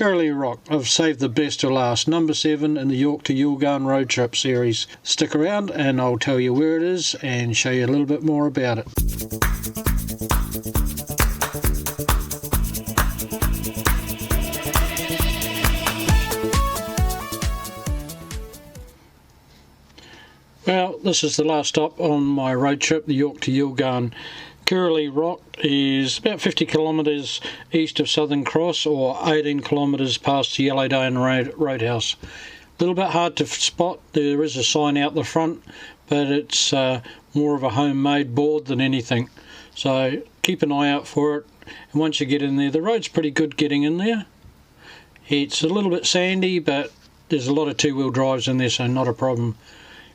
Karalee Rock. I've saved the best to last, number 7 in the York to Yilgarn road trip series. Stick around and I'll tell you where it is and show you a little bit more about it. Well, this is the last stop on my road trip, the York to Yilgarn. Karalee Rock is about 50 kilometres east of Southern Cross, or 18 kilometres past the Yellowdale Roadhouse. A little bit hard to spot. There is a sign out the front, but it's more of a homemade board than anything. So keep an eye out for it. And once you get in there, the road's pretty good getting in there. It's a little bit sandy, but there's a lot of two-wheel drives in there, so not a problem.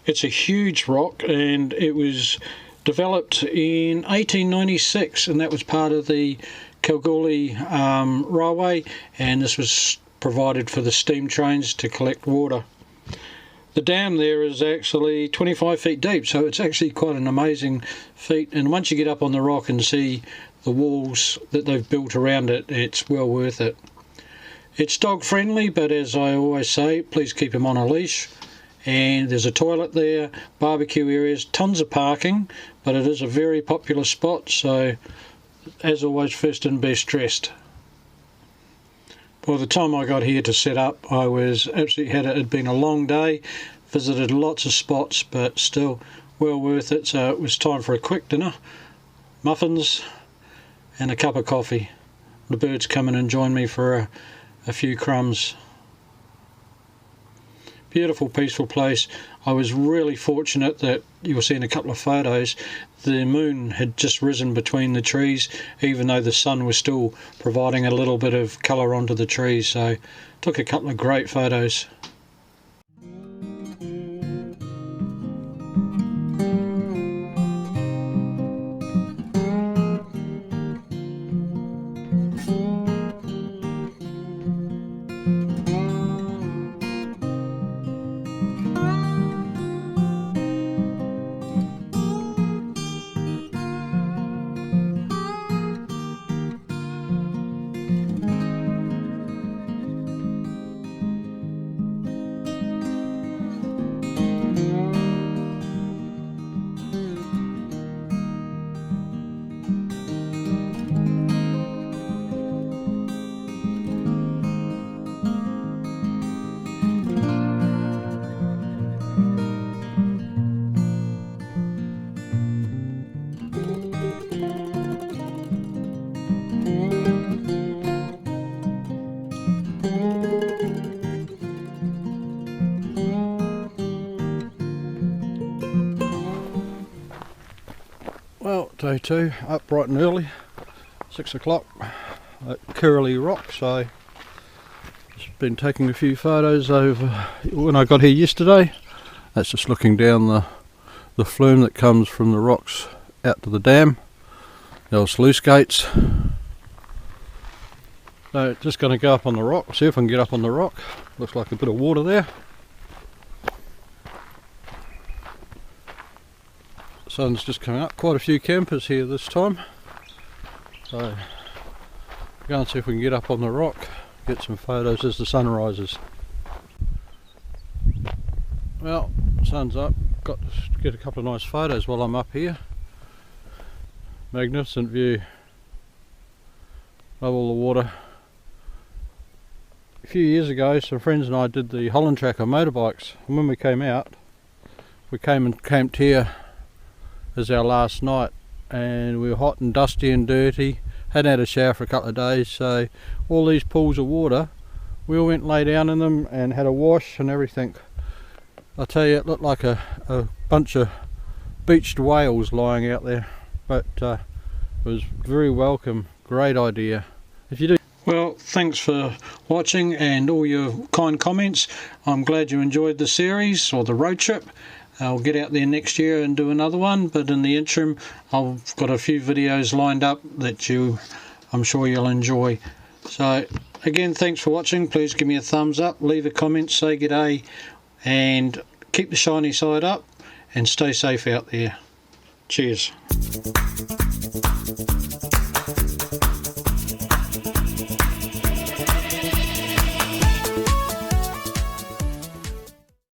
It's a huge rock, and it was developed in 1896, and that was part of the Kalgoorlie railway, and this was provided for the steam trains to collect water. The dam there is actually 25 feet deep, so it's actually quite an amazing feat, and once you get up on the rock and see the walls that they've built around it, it's well worth it. It's dog friendly, but as I always say, please keep him on a leash. And there's a toilet there, barbecue areas, tons of parking, but it is a very popular spot, so as always, first and best dressed. By the time I got here to set up, I was absolutely it had been a long day, visited lots of spots, but still well worth it. So it was time for a quick dinner, muffins and a cup of coffee. The birds come in and join me for a few crumbs. Beautiful, peaceful place. I was really fortunate that you were seeing a couple of photos. The moon had just risen between the trees, even though the sun was still providing a little bit of colour onto the trees. So took a couple of great photos. Well, day 2, up bright and early, 6 o'clock at Karalee Rock. So just been taking a few photos over when I got here yesterday. That's just looking down the flume that comes from the rocks out to the dam, the old sluice gates. So just going to go up on the rock, see if I can get up on the rock. Looks like a bit of water there. Sun's just coming up, quite a few campers here this time, so go and see if we can get up on the rock, get some photos as the sun rises. Well, sun's up, got to get a couple of nice photos while I'm up here. Magnificent view, love all the water. A few years ago some friends and I did the Holland Track on motorbikes, and when we came out, we came and camped here as our last night, and we were hot and dusty and dirty, hadn't had a shower for a couple of days, so all these pools of water, we all went and lay down in them and had a wash and everything. I tell you, it looked like a bunch of beached whales lying out there, but it was very welcome, great idea. If you do. Well, thanks for watching and all your kind comments. I'm glad you enjoyed the series or the road trip. I'll get out there next year and do another one, but in the interim I've got a few videos lined up that I'm sure you'll enjoy. So again, thanks for watching. Please give me a thumbs up, leave a comment, say g'day, and keep the shiny side up and stay safe out there. Cheers.